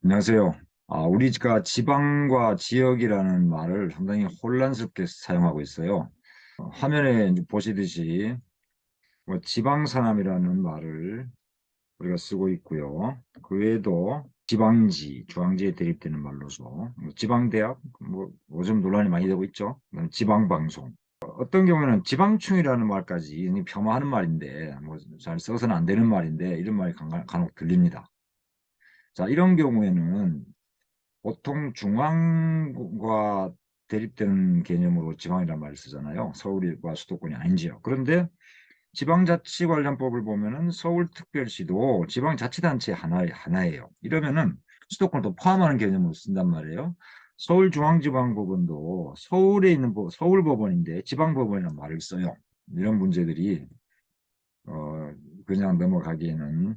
안녕하세요. 우리가 지방과 지역이라는 말을 상당히 혼란스럽게 사용하고 있어요. 화면에 이제 보시듯이 뭐 지방사람이라는 말을 우리가 쓰고 있고요. 그 외에도 지방지, 중앙지에 대립되는 말로서 뭐 지방대학, 뭐 요즘 논란이 많이 되고 있죠. 그다음에 지방방송. 어떤 경우에는 지방충이라는 말까지 이미 폄하하는 말인데 뭐 잘 써서는 안 되는 말인데 이런 말이 간혹 들립니다. 자, 이런 경우에는 보통 중앙과 대립되는 개념으로 지방이란 말을 쓰잖아요. 서울과 수도권이 아닌지요. 그런데 지방자치관련법을 보면은 서울특별시도 지방자치단체 하나예요. 이러면은 수도권도 포함하는 개념으로 쓴단 말이에요. 서울중앙지방법원도 서울에 있는 서울법원인데 지방법원이라는 말을 써요. 이런 문제들이 어, 그냥 넘어가기에는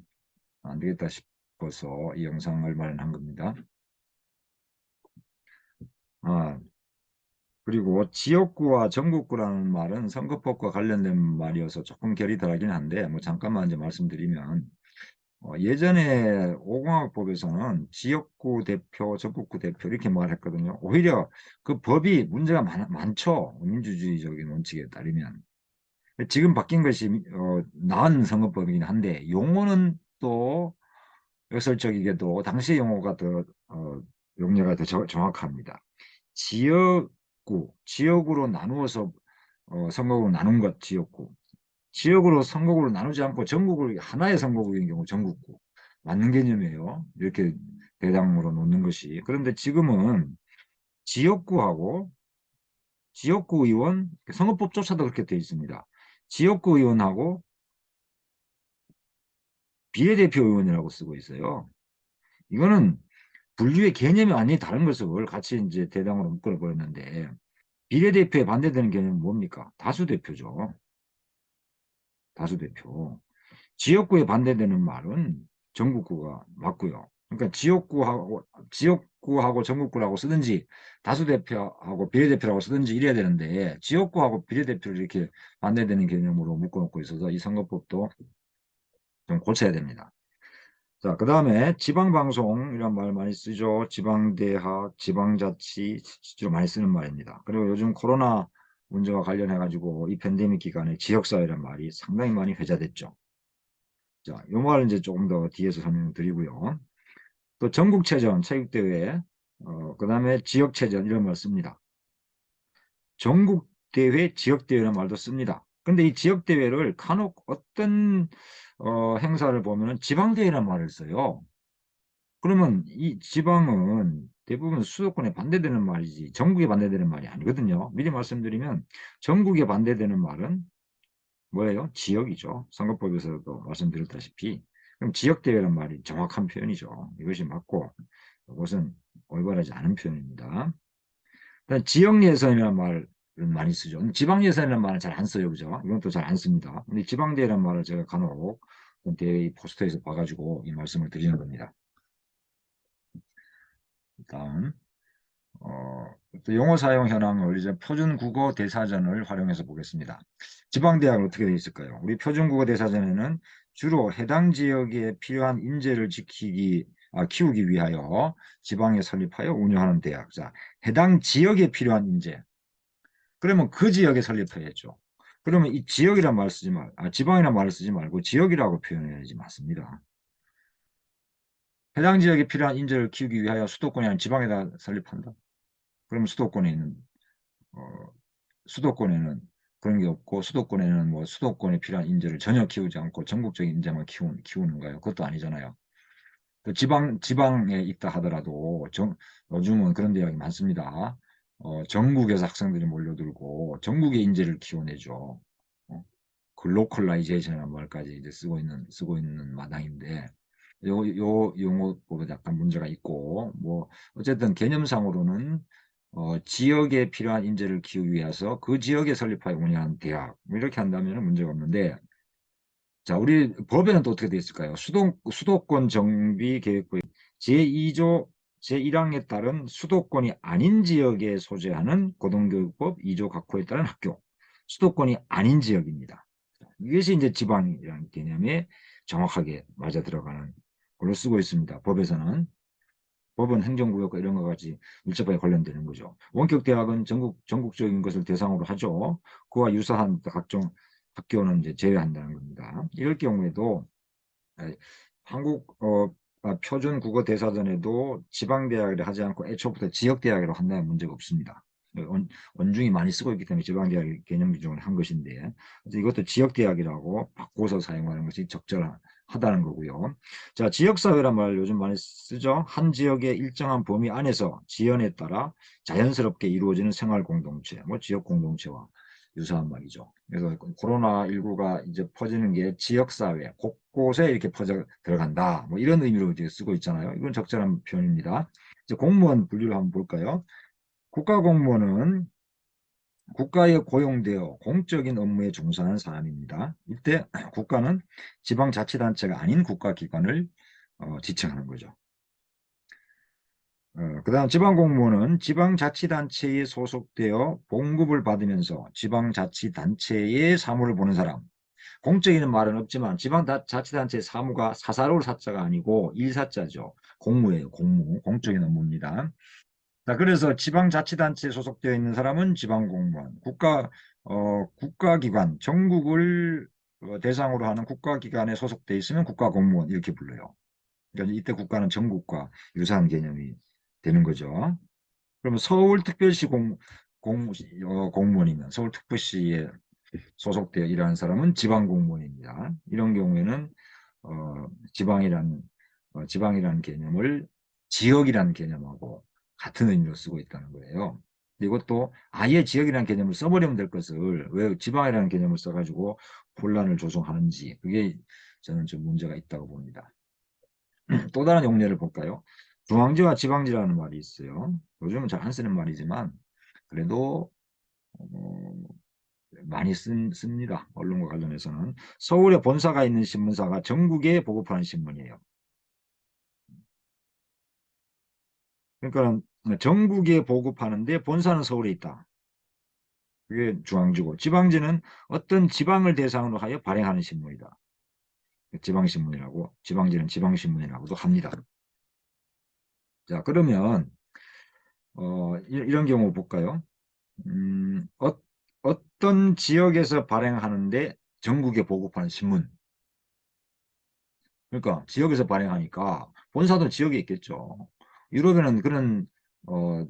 안 되겠다 싶어서 이 영상을 마련한 겁니다. 아, 그리고 지역구와 전국구라는 말은 선거법과 관련된 말이어서 조금 결이 덜하긴 한데 뭐 잠깐만 이제 말씀드리면 예전에 오공학법에서는 지역구 대표, 전국구 대표 이렇게 말했거든요. 오히려 그 법이 문제가 많죠. 민주주의적인 원칙에 따르면. 지금 바뀐 것이 나은 선거법이긴 한데 용어는 또 역설적이게도 당시 용어가 더 용어가 더 정확합니다. 지역구, 지역으로 나누어서 선거구로 나눈 것, 지역구. 지역으로 선거구로 나누지 않고 전국을 하나의 선거구인 경우 전국구. 맞는 개념이에요. 이렇게 대장으로 놓는 것이. 그런데 지금은 지역구하고 지역구 의원, 선거법조차도 그렇게 되어 있습니다. 지역구 의원하고 비례대표 의원이라고 쓰고 있어요. 이거는 분류의 개념이 완전히 다른 것을 같이 이제 대상으로 묶어 버렸는데 비례대표에 반대되는 개념은 뭡니까? 다수대표죠. 다수대표. 지역구에 반대되는 말은 전국구가 맞고요. 그러니까 지역구하고 전국구라고 쓰든지 다수대표하고 비례대표라고 쓰든지 이래야 되는데 지역구하고 비례대표를 이렇게 반대되는 개념으로 묶어놓고 있어서 이 선거법도 좀 고쳐야 됩니다. 자, 그 다음에 지방방송이란 말 많이 쓰죠. 지방대학, 지방자치 실제로 많이 쓰는 말입니다. 그리고 요즘 코로나 문제와 관련해가지고 이 팬데믹 기간에 지역사회란 말이 상당히 많이 회자됐죠. 자, 요 말은 이제 조금 더 뒤에서 설명드리고요. 또 전국체전, 체육대회, 그 다음에 지역체전 이런 말 씁니다. 전국대회, 지역대회라는 말도 씁니다. 근데 이 지역대회를 간혹 어떤 행사를 보면은 지방대회라는 말을 써요. 그러면 이 지방은 대부분 수도권에 반대되는 말이지 전국에 반대되는 말이 아니거든요. 미리 말씀드리면 전국에 반대되는 말은 뭐예요? 지역이죠. 선거법에서도 말씀드렸다시피. 그럼 지역대회란 말이 정확한 표현이죠. 이것이 맞고 이것은 올바르지 않은 표현입니다. 지역 예산이라는 말을 많이 쓰죠. 지방 예산이라는 말은 잘 안 써요. 그죠? 이건 또 잘 안 씁니다. 근데 지방대회라는 말을 제가 간혹 대회 포스터에서 봐가지고 이 말씀을 드리는 겁니다. 다음. 또 용어 사용 현황을 이제 표준국어 대사전을 활용해서 보겠습니다. 지방대학은 어떻게 되어 있을까요? 우리 표준국어 대사전에는 주로 해당 지역에 필요한 인재를 키우기 위하여 지방에 설립하여 운영하는 대학. 자, 해당 지역에 필요한 인재. 그러면 그 지역에 설립해야죠. 그러면 이 지역이란 말 쓰지 지방이란 말을 쓰지 말고 지역이라고 표현해야지 맞습니다. 해당 지역에 필요한 인재를 키우기 위하여 수도권이 아닌 지방에다 설립한다. 그러면 어, 수도권에는 그런 게 없고 수도권에는 뭐 수도권에 필요한 인재를 전혀 키우지 않고 전국적인 인재만 키우는 거예요. 그것도 아니잖아요. 또 지방에 있다 하더라도 요즘은 그런 대학이 많습니다. 전국에서 학생들이 몰려들고 전국의 인재를 키워내죠. 어, 글로컬라이제이션이라는 말까지 이제 쓰고 있는 마당인데 요 용어법에 약간 문제가 있고 뭐 어쨌든 개념상으로는 지역에 필요한 인재를 키우기 위해서 그 지역에 설립하여 운영하는 대학 뭐 이렇게 한다면 문제가 없는데 자 우리 법에는 또 어떻게 되어 있을까요? 수도권 정비 계획부 제2조 제1항에 따른 수도권이 아닌 지역에 소재하는 고등교육법 2조 각호에 따른 학교 수도권이 아닌 지역입니다. 이것이 이제 지방이라는 개념에 정확하게 맞아 들어가는 걸로 쓰고 있습니다. 법에서는. 법은 행정구역과 이런 것과 같이 밀접하게 관련되는 거죠. 원격 대학은 전국적인 것을 대상으로 하죠. 그와 유사한 각종 학교는 이제 제외한다는 겁니다. 이럴 경우에도 한국 표준 국어 대사전에도 지방대학이라 하지 않고 애초부터 지역대학이라고 한다면 문제가 없습니다. 원중이 많이 쓰고 있기 때문에 지방대학 개념 규정을 한 것인데 이것도 지역대학이라고 바꿔서 사용하는 것이 적절하다는 거고요. 자, 지역사회란 말 요즘 많이 쓰죠. 한 지역의 일정한 범위 안에서 지연에 따라 자연스럽게 이루어지는 생활 공동체, 뭐 지역 공동체와 유사한 말이죠. 그래서 코로나19가 이제 퍼지는 게 지역사회 곳곳에 이렇게 퍼져 들어간다. 뭐 이런 의미로 이제 쓰고 있잖아요. 이건 적절한 표현입니다. 이제 공무원 분류를 한번 볼까요? 국가공무원은 국가에 고용되어 공적인 업무에 종사하는 사람입니다. 이때 국가는 지방자치단체가 아닌 국가기관을 지칭하는 거죠. 그다음 지방공무원은 지방자치단체에 소속되어 봉급을 받으면서 지방자치단체의 사무를 보는 사람. 공적인 말은 없지만 지방자치단체 사무가 사사로울 사자가 아니고 일사자죠. 공무예요. 공무. 공적인 업무입니다. 자, 그래서 지방자치단체에 소속되어 있는 사람은 지방공무원. 국가기관, 전국을 대상으로 하는 국가기관에 소속되어 있으면 국가공무원 이렇게 불러요. 그러니까 이때 국가는 전국과 유사한 개념이 되는 거죠. 그러면 서울특별시 공무원이면 서울특별시에 소속되어 일하는 사람은 지방공무원입니다. 이런 경우에는 어, 지방이란 지방이라는 개념을 지역이라는 개념하고 같은 의미로 쓰고 있다는 거예요. 이것도 아예 지역이라는 개념을 써버리면 될 것을 왜 지방이라는 개념을 써가지고 혼란을 조성하는지 그게 저는 좀 문제가 있다고 봅니다. 또 다른 용례를 볼까요? 중앙지와 지방지라는 말이 있어요. 요즘은 잘 안 쓰는 말이지만 그래도 어, 많이 씁니다. 언론과 관련해서는. 서울에 본사가 있는 신문사가 전국에 보급하는 신문이에요. 그러니까 전국에 보급하는데 본사는 서울에 있다. 그게 중앙지고 지방지는 어떤 지방을 대상으로 하여 발행하는 신문이다. 지방신문이라고 지방지는 지방신문이라고도 합니다. 자, 그러면 이런 경우 볼까요? 어떤 지역에서 발행하는데 전국에 보급하는 신문. 그러니까 지역에서 발행하니까 본사도 지역에 있겠죠. 유럽에는 그런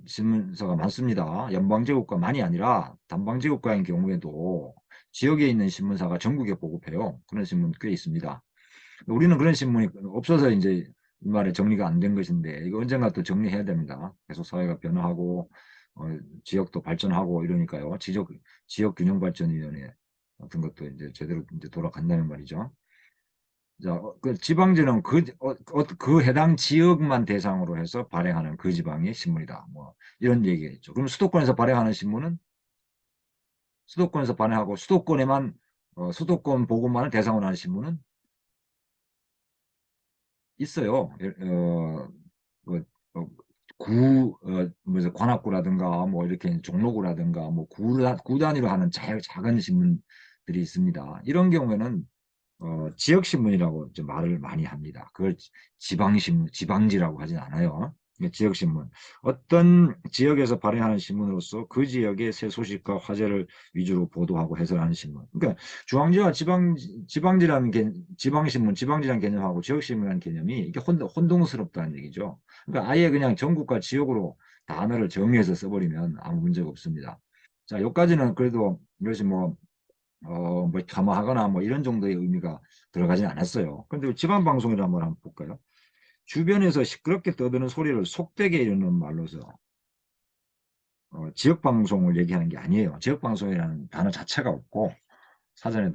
신문사가 많습니다. 연방제국가만이 아니라 단방제국가인 경우에도 지역에 있는 신문사가 전국에 보급해요. 그런 신문 꽤 있습니다. 우리는 그런 신문이 없어서 이제 이 말에 정리가 안 된 것인데 이거 언젠가 또 정리해야 됩니다. 계속 사회가 변화하고 지역도 발전하고 이러니까요. 지역균형발전위원회 같은 것도 이제 제대로 이제 돌아간다는 말이죠. 자, 그 지방제는 그 해당 지역만 대상으로 해서 발행하는 그 지방의 신문이다. 뭐 이런 얘기겠죠. 그럼 수도권에서 발행하는 신문은 수도권에서 발행하고 수도권에만 수도권 보고만을 대상으로 하는 신문은 있어요. 뭐, 어, 뭐죠, 관악구라든가, 뭐, 이렇게 종로구라든가, 뭐, 구 단위로 하는 작은 신문들이 있습니다. 이런 경우에는 지역신문이라고 좀 말을 많이 합니다. 그걸 지방신문, 지방지라고 하진 않아요. 지역신문. 어떤 지역에서 발행하는 신문으로서 그 지역의 새 소식과 화제를 위주로 보도하고 해설하는 신문. 그러니까 중앙지와 지방지라는 지방신문, 지방지라는 개념하고 지역신문이라는 개념이 이게 혼동스럽다는 얘기죠. 그러니까 아예 그냥 전국과 지역으로 단어를 정리해서 써버리면 아무 문제가 없습니다. 자, 여기까지는 그래도 이것이 뭐 폄하하거나 뭐 이런 정도의 의미가 들어가진 않았어요. 근데 지방 방송이라 한번 볼까요? 주변에서 시끄럽게 떠드는 소리를 속되게 이르는 말로서 지역 방송을 얘기하는 게 아니에요. 지역 방송이라는 단어 자체가 없고 사전에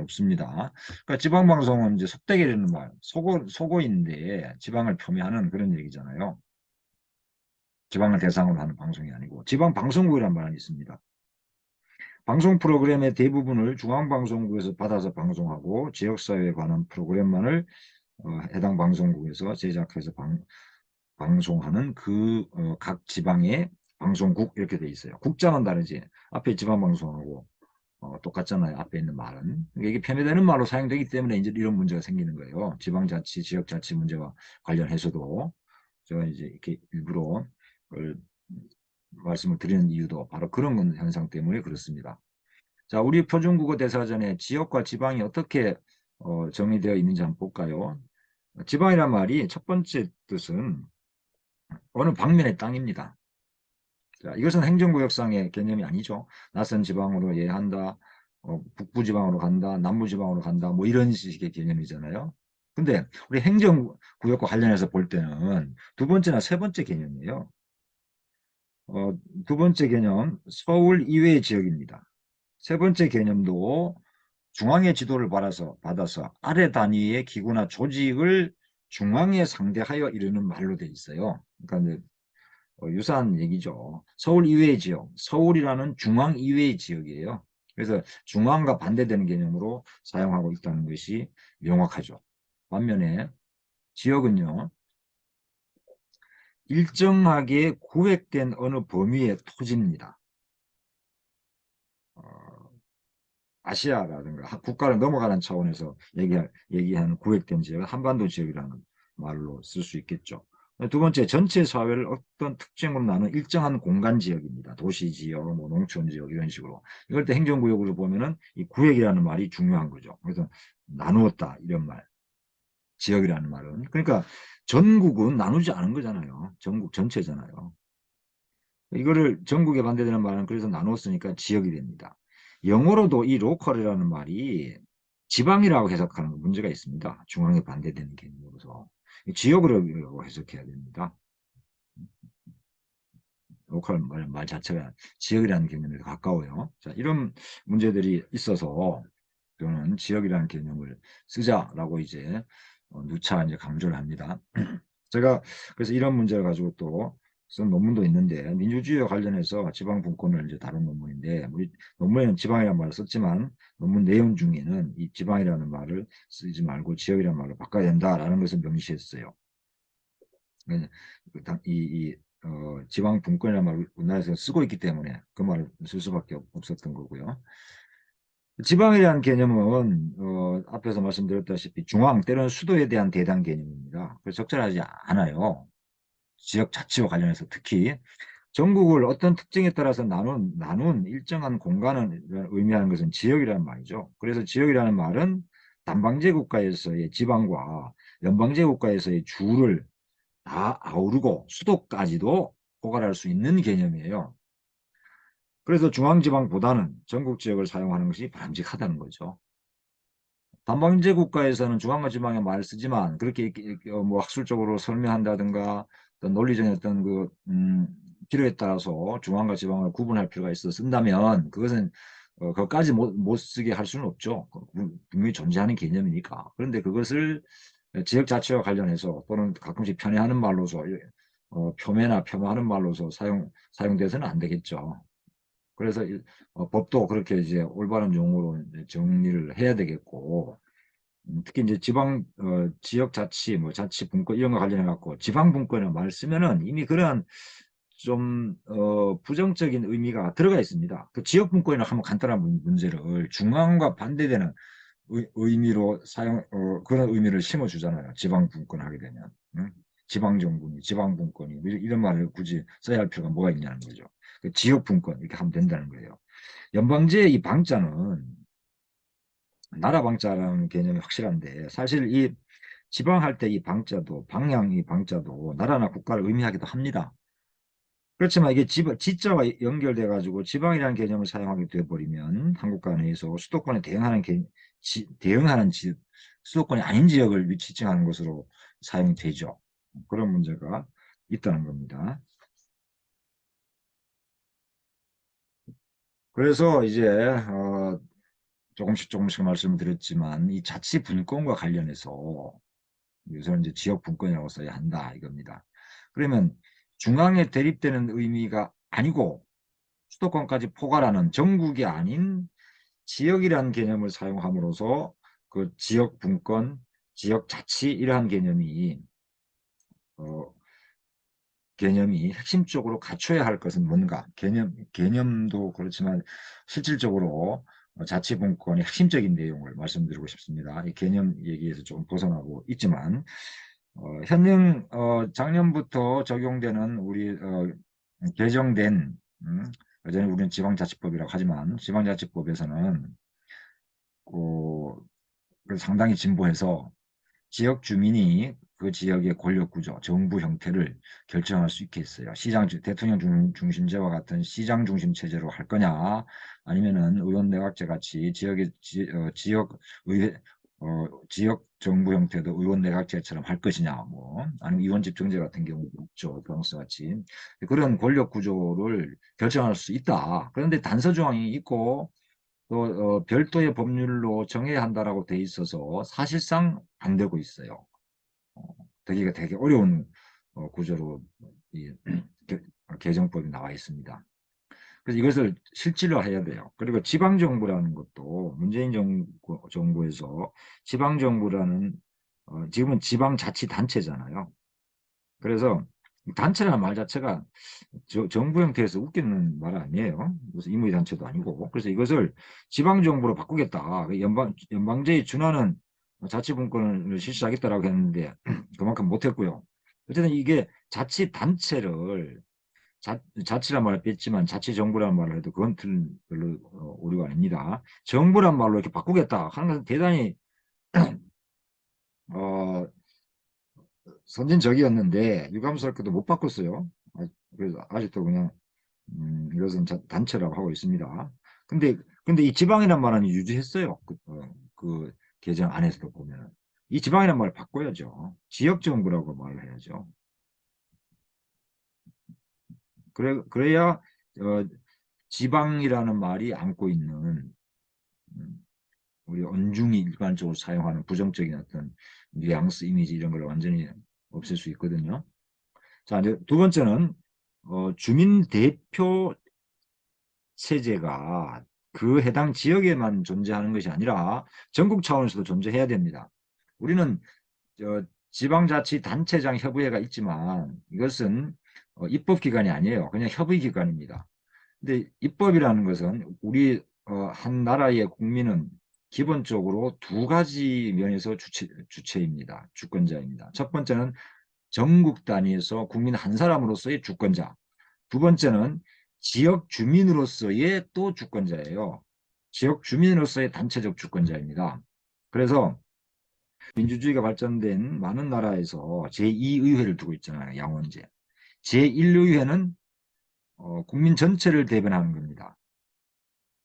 없습니다. 그러니까 지방 방송은 이제 속되게 이르는 말, 속어인데 지방을 표미하는 그런 얘기잖아요. 지방을 대상으로 하는 방송이 아니고 지방 방송국이라는 말이 있습니다. 방송 프로그램의 대부분을 중앙방송국에서 받아서 방송하고 지역사회에 관한 프로그램만을 해당 방송국에서 제작해서 방송하는 각 지방의 방송국 이렇게 돼 있어요. 국자만 다르지. 앞에 지방방송하고 똑같잖아요. 앞에 있는 말은. 그러니까 이게 편의되는 말로 사용되기 때문에 이제 이런 문제가 생기는 거예요. 지방자치, 지역자치 문제와 관련해서도. 제가 이제 이렇게 일부러 그걸 말씀을 드리는 이유도 바로 그런 현상 때문에 그렇습니다. 자, 우리 표준국어 대사전에 지역과 지방이 어떻게 정의되어 있는지 한번 볼까요? 지방이란 말이 첫 번째 뜻은 어느 방면의 땅입니다. 자, 이것은 행정구역상의 개념이 아니죠. 낯선 지방으로 예한다, 북부지방으로 간다, 남부지방으로 간다, 뭐 이런 식의 개념이잖아요. 근데 우리 행정구역과 관련해서 볼 때는 두 번째나 세 번째 개념이에요. 어, 두 번째 개념, 서울 이외의 지역입니다. 세 번째 개념도 중앙의 지도를 받아서 아래 단위의 기구나 조직을 중앙에 상대하여 이루는 말로 돼 있어요. 그러니까 이제 유사한 얘기죠. 서울 이외의 지역, 서울이라는 중앙 이외의 지역이에요. 그래서 중앙과 반대되는 개념으로 사용하고 있다는 것이 명확하죠. 반면에 지역은요, 일정하게 구획된 어느 범위의 토지입니다. 어, 아시아라든가 국가를 넘어가는 차원에서 얘기하는 구획된 지역은 한반도 지역이라는 말로 쓸 수 있겠죠. 두 번째, 전체 사회를 어떤 특징으로 나눈 일정한 공간 지역입니다. 도시 지역, 뭐 농촌 지역 이런 식으로. 이럴 때 행정구역으로 보면은 이 구획이라는 말이 중요한 거죠. 그래서 나누었다 이런 말, 지역이라는 말은. 그러니까 전국은 나누지 않은 거잖아요. 전국 전체잖아요. 이거를 전국에 반대되는 말은 그래서 나눴으니까 지역이 됩니다. 영어로도 이 로컬이라는 말이 지방이라고 해석하는 문제가 있습니다. 중앙에 반대되는 개념으로서. 지역으로 해석해야 됩니다. 로컬 말 자체가 지역이라는 개념에 가까워요. 자, 이런 문제들이 있어서 저는 지역이라는 개념을 쓰자라고 이제 누차 이제 강조를 합니다. 제가 그래서 이런 문제를 가지고 또 쓴 논문도 있는데 민주주의와 관련해서 지방 분권을 이제 다룬 논문인데 우리 논문에는 지방이라는 말을 썼지만 논문 내용 중에는 이 지방이라는 말을 쓰지 말고 지역이라는 말로 바꿔야 된다라는 것을 명시했어요. 지방 분권이라는 말을 우리나라에서 쓰고 있기 때문에 그 말을 쓸 수밖에 없었던 거고요. 지방이라는 개념은 앞에서 말씀드렸다시피 중앙 때로는 수도에 대한 대당 개념입니다. 그래서 적절하지 않아요. 지역 자치와 관련해서 특히 전국을 어떤 특징에 따라서 나눈 일정한 공간을 의미하는 것은 지역이라는 말이죠. 그래서 지역이라는 말은 단방제 국가에서의 지방과 연방제 국가에서의 주를 다 아우르고 수도까지도 포괄할 수 있는 개념이에요. 그래서 중앙지방보다는 전국 지역을 사용하는 것이 바람직하다는 거죠. 단방제 국가에서는 중앙과 지방의 말을 쓰지만 그렇게 뭐 학술적으로 설명한다든가 어떤 논리적인 어떤 필요에 따라서 중앙과 지방을 구분할 필요가 있어 쓴다면 그것은 그것까지 못 쓰게 할 수는 없죠. 분명히 존재하는 개념이니까. 그런데 그것을 지역 자체와 관련해서 또는 가끔씩 편애하는 말로서 표매나 폄하하는 말로서 사용돼서는 안 되겠죠. 그래서 법도 그렇게 이제 올바른 용어로 이제 정리를 해야 되겠고, 특히 이제 지역 자치, 뭐 자치 분권 이런 거 관련해 갖고 지방 분권이라는 말을 쓰면은 이미 그러한 좀, 부정적인 의미가 들어가 있습니다. 그 지역 분권이라고 하면 간단한 문제를 중앙과 반대되는 의미로 그런 의미를 심어주잖아요. 지방 분권 하게 되면. 응? 지방정부니, 지방분권이, 뭐 이런 말을 굳이 써야 할 필요가 뭐가 있냐는 거죠. 그 지역분권, 이렇게 하면 된다는 거예요. 연방제의 이 방자는 나라 방자라는 개념이 확실한데, 사실 이 지방할 때 이 방자도, 방향 이 방자도 나라나 국가를 의미하기도 합니다. 그렇지만 이게 지자와 연결돼 가지고 지방이라는 개념을 사용하게 돼버리면 한국과 내에서 수도권에 대응하는 수도권이 아닌 지역을 지칭하는 것으로 사용이 되죠. 그런 문제가 있다는 겁니다. 그래서 이제 조금씩 말씀을 드렸지만 이 자치 분권과 관련해서 여기서는 이제 지역 분권이라고 써야 한다 이겁니다. 그러면 중앙에 대립되는 의미가 아니고 수도권까지 포괄하는 전국이 아닌 지역이라는 개념을 사용함으로써 그 지역 분권, 지역 자치 이러한 어, 개념이 핵심적으로 갖춰야 할 것은 뭔가 개념도 그렇지만 실질적으로 자치분권의 핵심적인 내용을 말씀드리고 싶습니다. 이 개념 얘기에서 조금 벗어나고 있지만 작년부터 적용되는 개정된, 여전히 우리는 지방자치법이라고 하지만 지방자치법에서는 상당히 진보해서 지역 주민이 그 지역의 권력 구조, 정부 형태를 결정할 수 있게 했어요. 대통령 중심제와 같은 시장 중심 체제로 할 거냐, 아니면은 의원 내각제 같이 지역 의회, 지역 정부 형태도 의원 내각제처럼 할 것이냐, 아니면 의원 집정제 같은 경우도 있죠. 프랑스 같이. 그런 권력 구조를 결정할 수 있다. 그런데 단서 조항이 있고, 또 별도의 법률로 정해야 한다라고 돼 있어서 사실상 안 되고 있어요. 되게 어려운 구조로 이 개정법이 나와 있습니다. 그래서 이것을 실질화해야 돼요. 그리고 지방정부라는 것도 문재인 정부에서 지방정부라는 지금은 지방자치단체잖아요. 그래서 단체라는 말 자체가 정부 형태에서 웃기는 말 아니에요. 무슨 임의단체도 아니고. 그래서 이것을 지방정부로 바꾸겠다. 연방제에 준하는 자치분권을 실시하겠다라고 했는데 그만큼 못했고요. 어쨌든 이게 자치단체를 자치란 말을 뺐지만 자치정부라는 말을 해도 그건 별로 오류가 아닙니다. 정부란 말로 이렇게 바꾸겠다 하는 것은 대단히 어, 선진적이었는데 유감스럽게도 못 바꿨어요. 그래서 아직도 그냥 이것은 단체라고 하고 있습니다. 근데 이 지방이란 말은 유지했어요. 그 개정 안에서도 보면은 이 지방이란 말을 바꿔야죠. 지역정부라고 말을 해야죠. 그래야 지방이라는 말이 안고 있는 우리 언중이 일반적으로 사용하는 부정적인 어떤 뉘앙스, 이미지 이런 걸 완전히 없앨 수 있거든요. 자, 이제 두 번째는 주민 대표 체제가 그 해당 지역에만 존재하는 것이 아니라 전국 차원에서도 존재해야 됩니다. 우리는 지방자치단체장 협의회가 있지만 이것은 입법기관이 아니에요. 그냥 협의기관입니다. 근데 입법이라는 것은 우리 한 나라의 국민은 기본적으로 두 가지 면에서 주체입니다. 주권자입니다. 첫 번째는 전국 단위에서 국민 한 사람으로서의 주권자. 두 번째는 지역 주민으로서의 또 주권자예요. 지역 주민으로서의 단체적 주권자입니다. 그래서 민주주의가 발전된 많은 나라에서 제2의회를 두고 있잖아요. 양원제. 제1의회는 국민 전체를 대변하는 겁니다.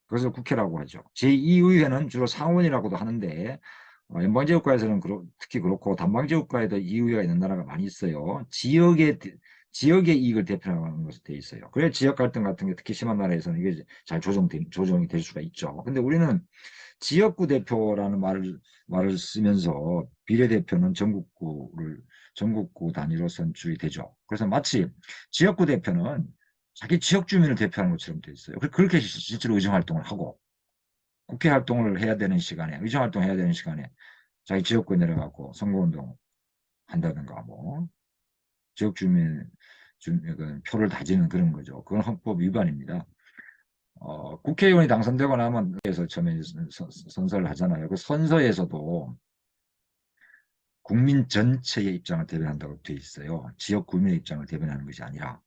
그래서 국회라고 하죠. 제2의회는 주로 상원이라고도 하는데 연방제국가에서는 특히 그렇고 단방제국가에도 이 의회가 있는 나라가 많이 있어요. 지역의 이익을 대표하는 것으로 되어 있어요. 그래 지역 갈등 같은 게 특히 심한 나라에서는 이게 잘 조정이 될 수가 있죠. 근데 우리는 지역구 대표라는 말을 쓰면서 비례대표는 전국구 단위로 선출이 되죠. 그래서 마치 지역구 대표는 자기 지역 주민을 대표하는 것처럼 되어 있어요. 그렇게 실제로 의정활동을 하고 국회 활동을 해야 되는 시간에 의정활동 해야 되는 시간에 자기 지역구에 내려가고 선거운동 한다든가 지역 주민 표를 다지는 그런 거죠. 그건 헌법 위반입니다. 국회의원이 당선되고 나면 그래서 처음에 선서를 하잖아요. 그 선서에서도 국민 전체의 입장을 대변한다고 되어 있어요. 지역 구민의 입장을 대변하는 것이 아니라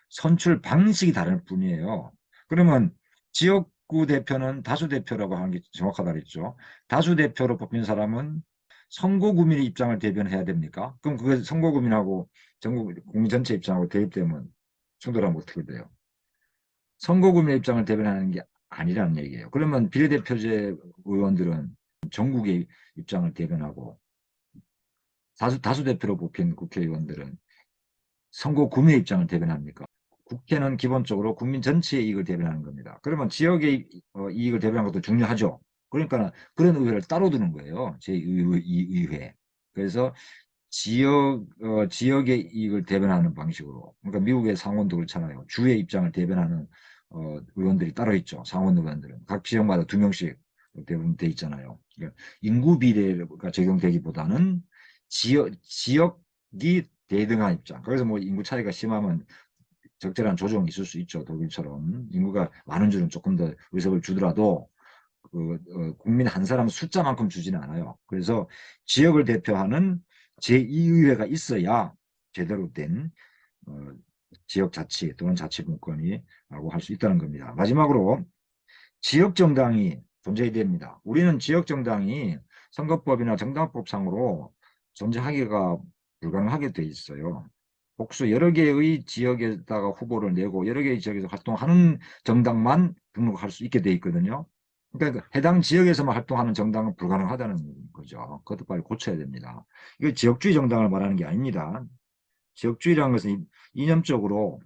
선출 방식이 다를 뿐이에요. 그러면 지역구 대표는 다수대표라고 하는 게 정확하다 그랬죠. 다수대표로 뽑힌 사람은 선거구민의 입장을 대변해야 됩니까? 그럼 그게 선거구민하고 전국 국민 전체 입장하고 대입되면 충돌하면 어떻게 돼요? 선거구민의 입장을 대변하는 게 아니라는 얘기예요. 그러면 비례대표제 의원들은 전국의 입장을 대변하고 다수대표로 뽑힌 국회의원들은 선거구민의 입장을 대변합니까? 국회는 기본적으로 국민 전체의 이익을 대변하는 겁니다. 그러면 지역의 이익을 대변하는 것도 중요하죠. 그러니까 그런 의회를 따로 두는 거예요. 제2의회. 그래서 지역의 이익을 대변하는 방식으로. 그러니까 미국의 상원도 그렇잖아요. 주의 입장을 대변하는 의원들이 따로 있죠. 상원 의원들은. 각 지역마다 2명씩 대부분 돼 있잖아요. 그러니까 인구 비례가 적용되기보다는 지역이 대등한 입장. 거기서 인구 차이가 심하면 적절한 조정이 있을 수 있죠. 독일처럼. 인구가 많은 줄은 조금 더 의석을 주더라도 국민 한 사람 숫자만큼 주지는 않아요. 그래서 지역을 대표하는 제2의회가 있어야 제대로 된 지역자치 또는 자치분권이라고 할 수 있다는 겁니다. 마지막으로 지역정당이 존재됩니다. 우리는 지역정당이 선거법이나 정당법상으로 존재하기가 불가능하게 돼 있어요. 복수 여러 개의 지역에다가 후보를 내고 여러 개의 지역에서 활동하는 정당만 등록할 수 있게 돼 있거든요. 그러니까 해당 지역에서만 활동하는 정당은 불가능하다는 거죠. 그것도 빨리 고쳐야 됩니다. 이거 지역주의 정당을 말하는 게 아닙니다. 지역주의라는 것은 이념적으로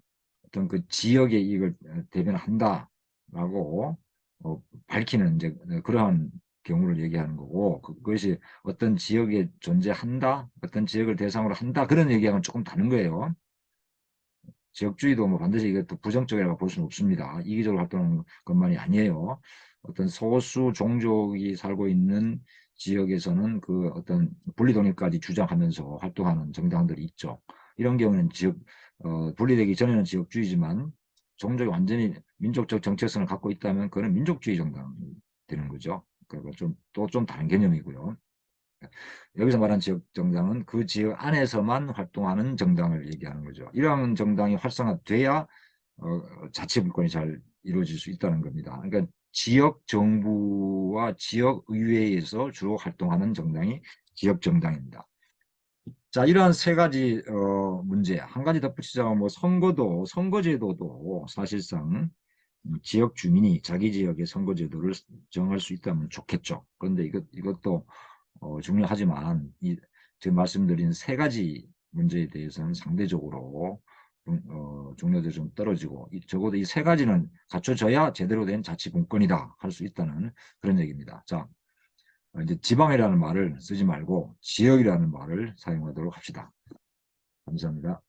어떤 그 지역의 이익을 대변한다라고 밝히는 이제 그러한 경우를 얘기하는 거고, 그것이 어떤 지역에 존재한다, 어떤 지역을 대상으로 한다, 그런 얘기하고는 조금 다른 거예요. 지역주의도 뭐 반드시 이것도 부정적이라고 볼 수는 없습니다. 이기적으로 활동하는 것만이 아니에요. 어떤 소수 종족이 살고 있는 지역에서는 그 어떤 분리독립까지 주장하면서 활동하는 정당들이 있죠. 이런 경우는 분리되기 전에는 지역주의지만 종족이 완전히 민족적 정체성을 갖고 있다면 그건 민족주의 정당이 되는 거죠. 그리고 또 좀 다른 개념이고요. 여기서 말한 지역 정당은 그 지역 안에서만 활동하는 정당을 얘기하는 거죠. 이러한 정당이 활성화돼야 자치분권이 잘 이루어질 수 있다는 겁니다. 그러니까 지역 정부와 지역 의회에서 주로 활동하는 정당이 지역 정당입니다. 자, 이러한 세 가지 문제, 한 가지 덧붙이자면 뭐 선거제도도 사실상 지역 주민이 자기 지역의 선거제도를 정할 수 있다면 좋겠죠. 그런데 이것도 중요하지만 지금 말씀드린 세 가지 문제에 대해서는 상대적으로 중요도가 좀 떨어지고 적어도 이 세 가지는 갖춰져야 제대로 된 자치분권이다 할 수 있다는 그런 얘기입니다. 자, 이제 지방이라는 말을 쓰지 말고 지역이라는 말을 사용하도록 합시다. 감사합니다.